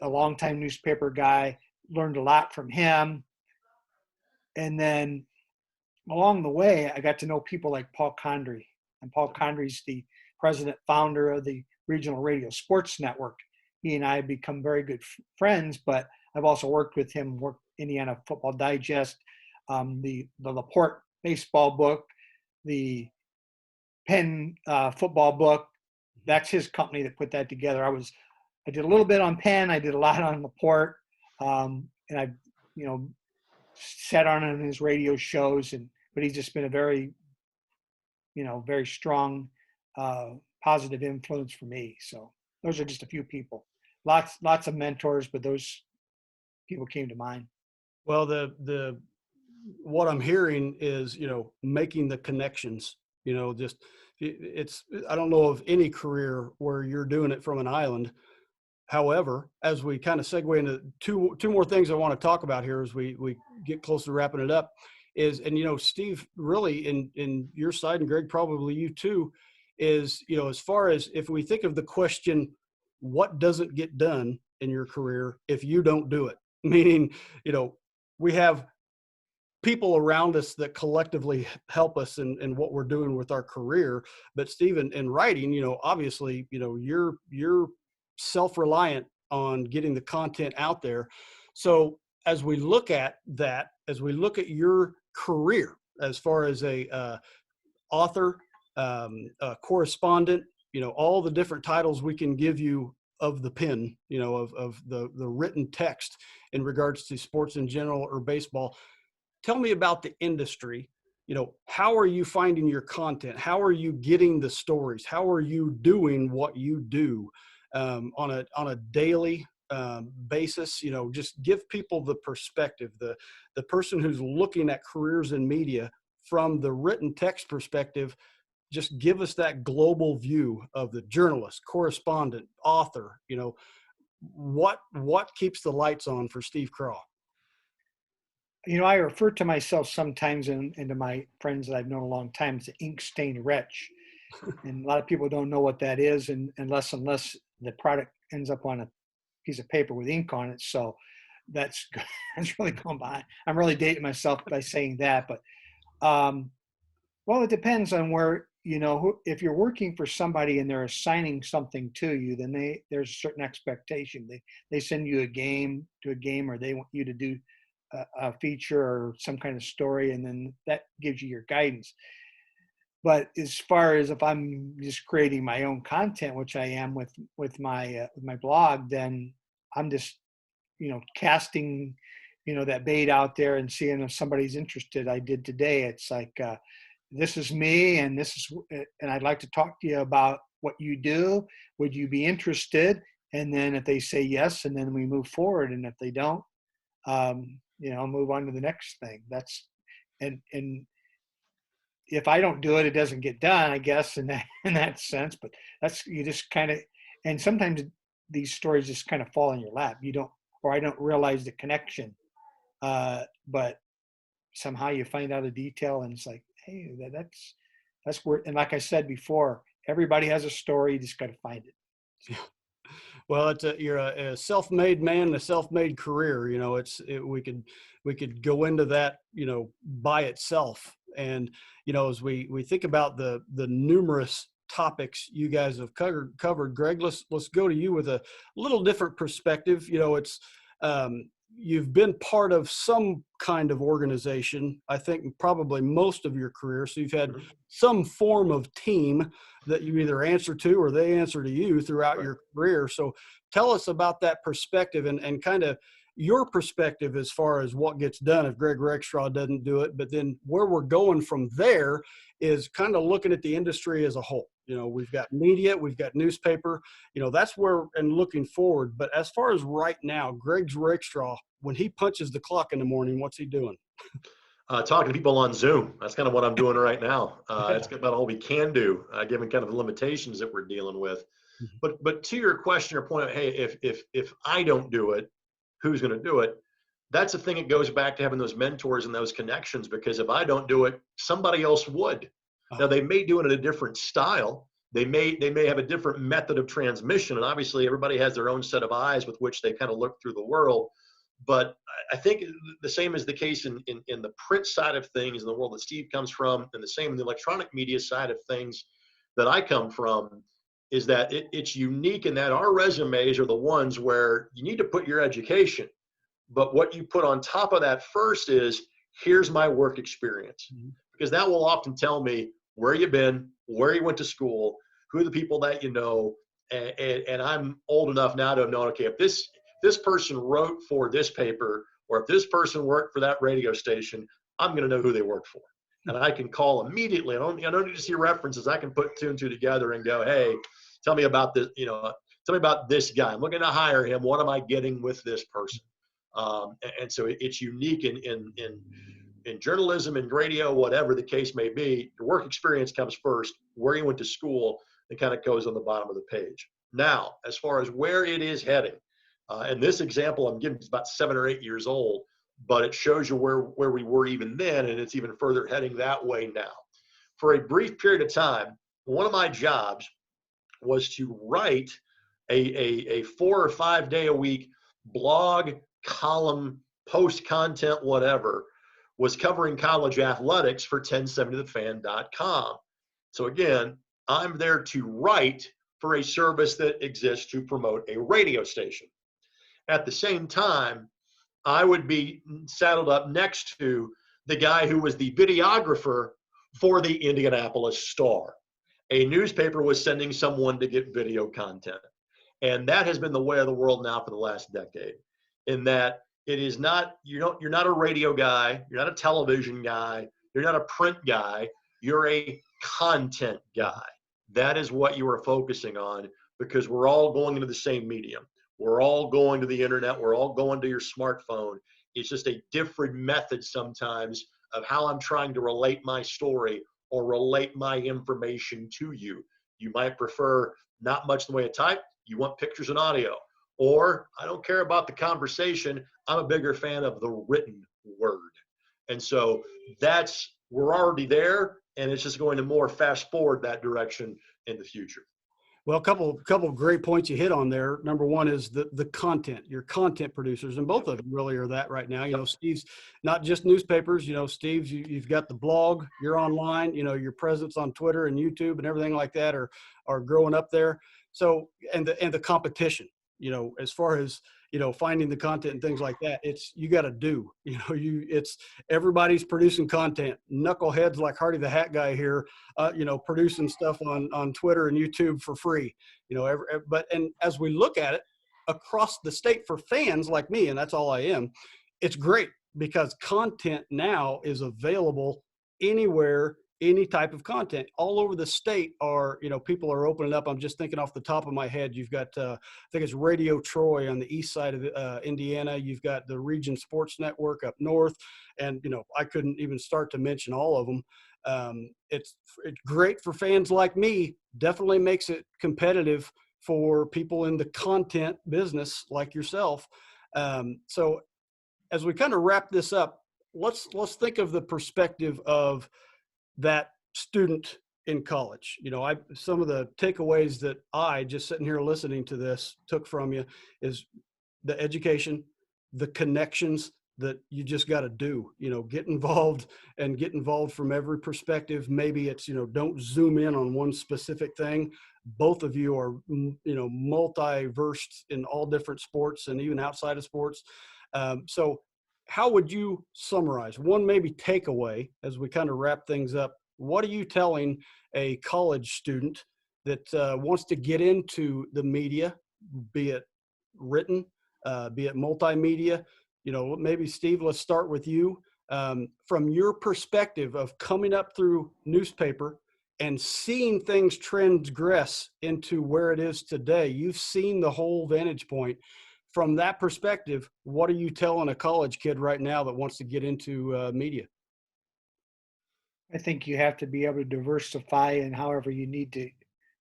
a longtime newspaper guy. Learned a lot from him. And then along the way, I got to know people like Paul Condrey. And Paul Condrey's the president, founder of the Regional Radio Sports Network. He and I have become very good friends, but I've also worked with him, worked Indiana Football Digest, the Laporte baseball book, the Penn football book. That's his company that put that together. I did a little bit on Penn. I did a lot on Laporte, and I, sat on his radio shows. But he's just been a very, very strong, positive influence for me. So those are just a few people. Lots of mentors, but those people came to mind. Well, the what I'm hearing is, making the connections, I don't know of any career where you're doing it from an island. However, as we kind of segue into two more things I want to talk about here as we get close to wrapping it up is, and, Steve, really in your side, and Greg, probably you too, is, as far as if we think of the question, what doesn't get done in your career if you don't do it? Meaning, we have people around us that collectively help us in what we're doing with our career. But Stephen, in writing, obviously, you're self-reliant on getting the content out there. So as we look at that, as we look at your career, as far as a author, a correspondent, all the different titles we can give you of the pen, of the written text in regards to sports in general or baseball. Tell me about the industry. How are you finding your content? How are you getting the stories? How are you doing what you do on a daily basis? Just give people the perspective, the person who's looking at careers in media from the written text perspective. Just give us that global view of the journalist, correspondent, author. What keeps the lights on for Steve Krah? I refer to myself sometimes and to my friends that I've known a long time as the ink stain wretch. And a lot of people don't know what that is unless the product ends up on a piece of paper with ink on it. So that's really going by. I'm really dating myself by saying that. But, well, it depends on where, if you're working for somebody and they're assigning something to you, then there's a certain expectation. They send you a game, or they want you to do a feature or some kind of story, and then that gives you your guidance. But as far as if I'm just creating my own content, which I am with my blog, then I'm just casting that bait out there and seeing if somebody's interested. I did today. It's like this is me, and I'd like to talk to you about what you do. Would you be interested? And then if they say yes, and then we move forward. And if they don't, move on to the next thing. And if I don't do it, it doesn't get done, I guess, in that sense. But you just kind of, and sometimes these stories just kind of fall in your lap. I don't realize the connection. But somehow you find out a detail, and it's like, hey, that's where. And like I said before, everybody has a story. You just got to find it. Yeah. Well, you're a self-made man, a self-made career. We could go into that, by itself. And, as we think about the numerous topics you guys have covered, Greg, let's go to you with a little different perspective. It's, you've been part of some kind of organization, I think probably most of your career. So you've had some form of team that you either answer to or they answer to you throughout your career. So tell us about that perspective and kind of your perspective as far as what gets done if Greg Rakestraw doesn't do it. But then where we're going from there is kind of looking at the industry as a whole. We've got media, we've got newspaper, that's where, and looking forward. But as far as right now, Greg Rakestraw, when he punches the clock in the morning, what's he doing? Talking to people on Zoom. That's kind of what I'm doing right now. It's about all we can do, given kind of the limitations that we're dealing with. But to your question or point, hey, if I don't do it, who's going to do it. That's the thing. It goes back to having those mentors and those connections, because if I don't do it, somebody else would. Now, they may do it in a different style. They may have a different method of transmission. And obviously everybody has their own set of eyes with which they kind of look through the world. But I think the same is the case in the print side of things, in the world that Steve comes from, and the same in the electronic media side of things that I come from, is that it's unique in that our resumes are the ones where you need to put your education. But what you put on top of that first is, here's my work experience. Mm-hmm. Because that will often tell me where you've been, where you went to school, who are the people that you know. And I'm old enough now to know, okay, if this person wrote for this paper, or if this person worked for that radio station, I'm going to know who they worked for. And I can call immediately. I don't need to see references. I can put two and two together and go, hey, tell me about this, tell me about this guy. I'm looking to hire him. What am I getting with this person? And so it's unique in journalism and radio, whatever the case may be. Your work experience comes first, where you went to school, and kind of goes on the bottom of the page. Now, as far as where it is heading, and this example I'm giving is about 7 or 8 years old, but it shows you where we were even then, and it's even further heading that way now. For a brief period of time, one of my jobs was to write a 4 or 5 day a week blog, column, post content, whatever, was covering college athletics for 1070thefan.com. So again, I'm there to write for a service that exists to promote a radio station. At the same time, I would be saddled up next to the guy who was the videographer for the Indianapolis Star. A newspaper was sending someone to get video content. And that has been the way of the world now for the last decade, in that it is not, you're not a radio guy, you're not a television guy, you're not a print guy, you're a content guy. That is what you are focusing on, because we're all going into the same medium. We're all going to the internet. We're all going to your smartphone. It's just a different method sometimes of how I'm trying to relate my story or relate my information to you. You might prefer not much in the way of type. You want pictures and audio. Or I don't care about the conversation. I'm a bigger fan of the written word. And so we're already there, and it's just going to more fast forward that direction in the future. Well, a couple great points you hit on there. Number one is the content, your content producers, and both of them really are that right now. Steve's not just newspapers. Steve's, you've got the blog, you're online, your presence on Twitter and YouTube and everything like that are growing up there. So, and the competition, as far as, finding the content and things like that, you got to do, it's everybody's producing content. Knuckleheads like Hardy the Hat Guy here, producing stuff on Twitter and YouTube for free, and as we look at it across the state for fans like me, and that's all I am, it's great because content now is available anywhere. Any type of content all over the state people are opening up. I'm just thinking off the top of my head. You've got, I think it's Radio Troy on the east side of Indiana. You've got the Region Sports Network up north. And, I couldn't even start to mention all of them. It's great for fans like me, definitely makes it competitive for people in the content business like yourself. So as we kind of wrap this up, let's think of the perspective of that student in college. Some of the takeaways that I, just sitting here listening to this, took from you is the education, the connections that you just got to do, get involved from every perspective. Maybe it's, don't zoom in on one specific thing. Both of you are, multi-versed in all different sports and even outside of sports. So how would you summarize one maybe takeaway as we kind of wrap things up? What are you telling a college student that wants to get into the media, be it written, be it multimedia? Maybe Steve, let's start with you. From your perspective of coming up through newspaper and seeing things transgress into where it is today, you've seen the whole vantage point. From that perspective, what are you telling a college kid right now that wants to get into media? I think you have to be able to diversify in however you need to,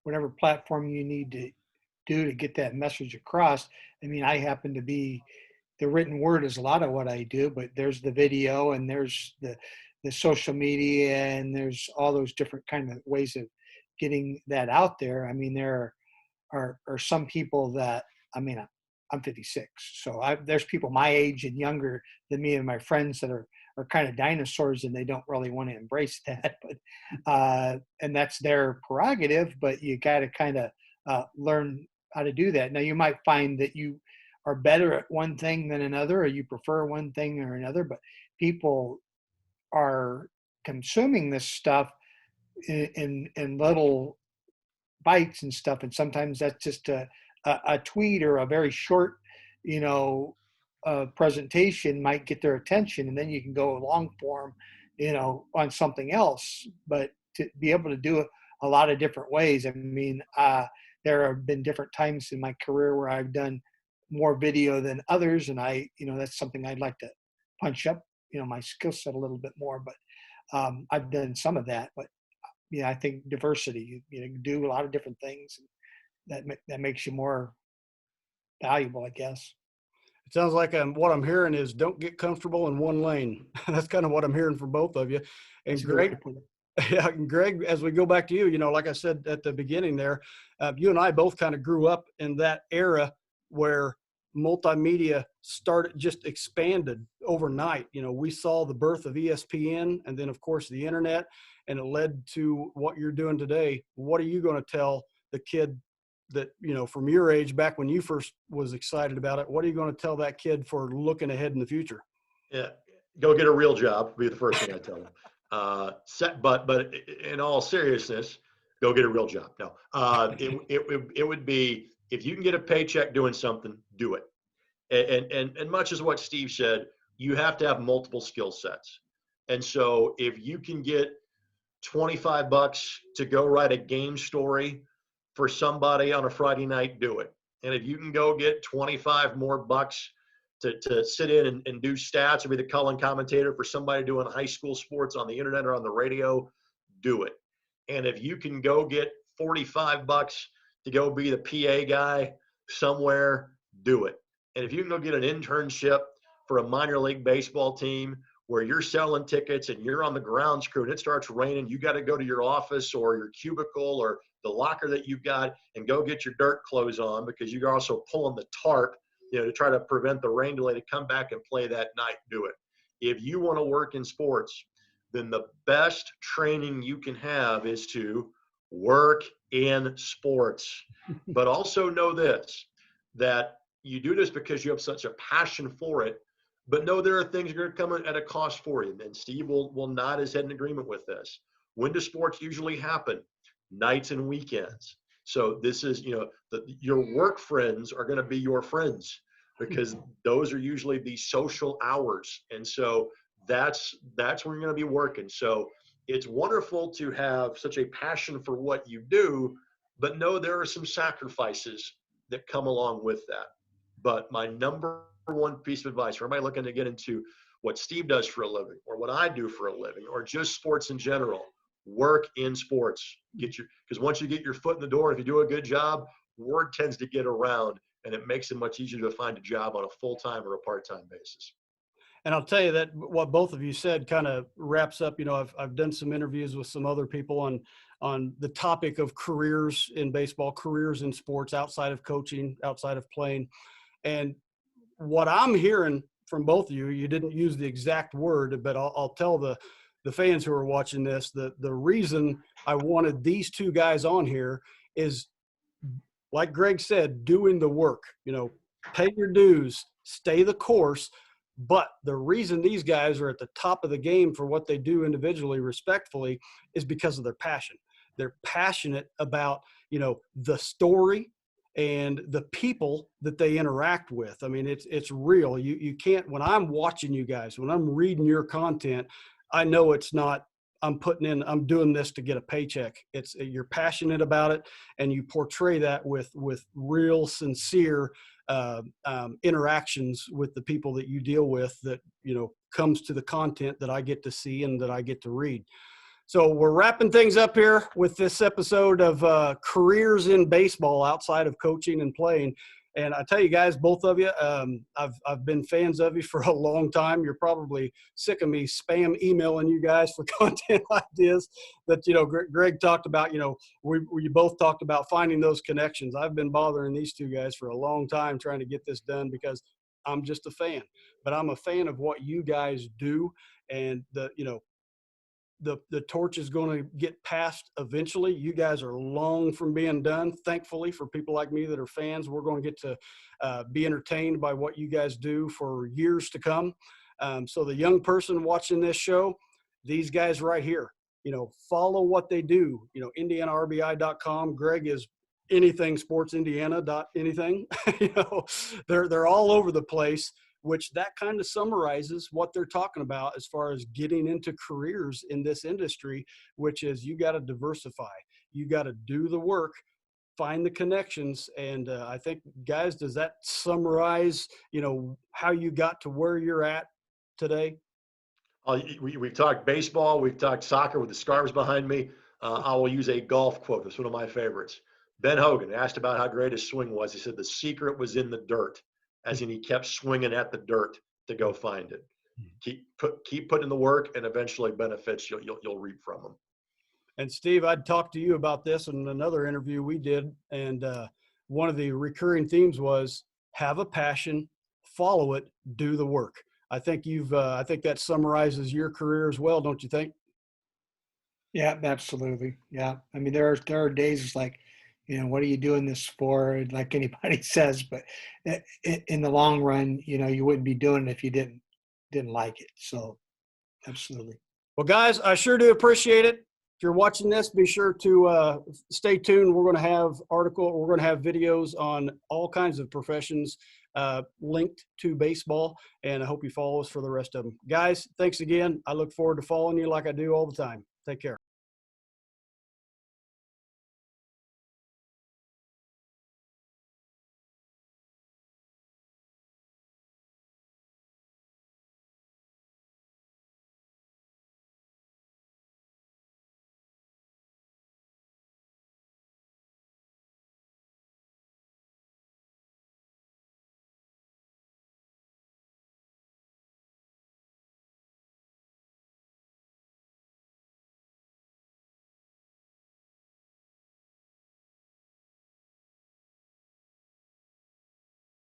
whatever platform you need to do to get that message across. I mean, I happen to be the written word is a lot of what I do, but there's the video and there's the social media and there's all those different kind of ways of getting that out there. I mean, there are some people that, I mean, I'm 56, so there's people my age and younger than me and my friends that are kind of dinosaurs, and they don't really want to embrace that. But and that's their prerogative. But you got to kind of learn how to do that. Now, you might find that you are better at one thing than another, or you prefer one thing or another. But people are consuming this stuff in little bites and stuff, and sometimes that's just a tweet or a very short, presentation might get their attention, and then you can go long form, on something else. But to be able to do it a lot of different ways, I mean, there have been different times in my career where I've done more video than others, and that's something I'd like to punch up, my skill set a little bit more. But I've done some of that. But yeah, I think diversity, you do a lot of different things, that makes you more valuable, I guess. It sounds like what I'm hearing is don't get comfortable in one lane. That's kind of what I'm hearing from both of you. And That's a good way Greg, to put it. yeah, Greg, as we go back to you, like I said at the beginning there, you and I both kind of grew up in that era where multimedia just expanded overnight. We saw the birth of ESPN and then, of course, the internet, and it led to what you're doing today. What are you going to tell the kid that, from your age, back when you first was excited about it? What are you going to tell that kid for looking ahead in the future? Yeah, go get a real job would be the first thing I tell them. But in all seriousness, go get a real job. No, it would be, if you can get a paycheck doing something, do it. And much as what Steve said, you have to have multiple skill sets. And so if you can get $25 to go write a game story for somebody on a Friday night, do it. And if you can go get 25 more bucks to sit in and do stats or be the color commentator for somebody doing high school sports on the internet or on the radio, do it. And if you can go get 45 bucks to go be the PA guy somewhere, do it. And if you can go get an internship for a minor league baseball team where you're selling tickets and you're on the grounds crew and it starts raining, you got to go to your office or your cubicle or the locker that you've got and go get your dirt clothes on, because you're also pulling the tarp, to try to prevent the rain delay to come back and play that night, do it. If you want to work in sports, then the best training you can have is to work in sports. But also know this, that you do this because you have such a passion for it, but know there are things that are going to come at a cost for you. And Steve will nod his head in agreement with this. When do sports usually happen? Nights and weekends. So this is, your work friends are going to be your friends, because those are usually the social hours. And so that's where you're going to be working. So it's wonderful to have such a passion for what you do, but know there are some sacrifices that come along with that. But my number one piece of advice for everybody looking to get into what Steve does for a living, or what I do for a living, or just sports in general, work in sports. Because once you get your foot in the door, if you do a good job, word tends to get around, and it makes it much easier to find a job on a full-time or a part-time basis. And I'll tell you that what both of you said kind of wraps up. I've done some interviews with some other people on the topic of careers in baseball, careers in sports, outside of coaching, outside of playing. And what I'm hearing from both of you, you didn't use the exact word, but I'll tell the fans who are watching this, the reason I wanted these two guys on here is, like Greg said, doing the work. Pay your dues, stay the course. But the reason these guys are at the top of the game for what they do individually, respectfully, is because of their passion. They're passionate about, the story and the people that they interact with. I mean, it's real. You can't, when I'm watching you guys, when I'm reading your content, I know it's not, I'm doing this to get a paycheck. You're passionate about it, and you portray that with real, sincere interactions with the people that you deal with, that, comes to the content that I get to see and that I get to read. So we're wrapping things up here with this episode of careers in baseball outside of coaching and playing. And I tell you guys, both of you, I've been fans of you for a long time. You're probably sick of me spam emailing you guys for content ideas that, Greg talked about. We both talked about finding those connections. I've been bothering these two guys for a long time trying to get this done because I'm just a fan. But I'm a fan of what you guys do, and the torch is going to get passed eventually. You guys are long from being done. Thankfully, for people like me that are fans, we're going to get to be entertained by what you guys do for years to come. So the young person watching this show, these guys right here, follow what they do. IndianaRBI.com. Greg is anything sports Indiana dot anything. They're all over the place, which that kind of summarizes what they're talking about as far as getting into careers in this industry, which is you got to diversify. You got to do the work, find the connections. And I think, guys, does that summarize, how you got to where you're at today? We've talked baseball. We've talked soccer with the scarves behind me. I will use a golf quote. It's one of my favorites. Ben Hogan asked about how great his swing was. He said the secret was in the dirt, as in he kept swinging at the dirt to go find it. Keep putting in the work, and eventually benefits you'll reap from them. And Steve, I'd talked to you about this in another interview we did, and one of the recurring themes was have a passion, follow it, do the work. I think I think that summarizes your career as well, don't you think? Yeah, absolutely. Yeah. I mean, there are days it's like, what are you doing this for? Like anybody says, but in the long run, you wouldn't be doing it if you didn't like it. So absolutely. Well, guys, I sure do appreciate it. If you're watching this, be sure to stay tuned. We're going to have videos on all kinds of professions linked to baseball, and I hope you follow us for the rest of them. Guys, thanks again. I look forward to following you like I do all the time. Take care.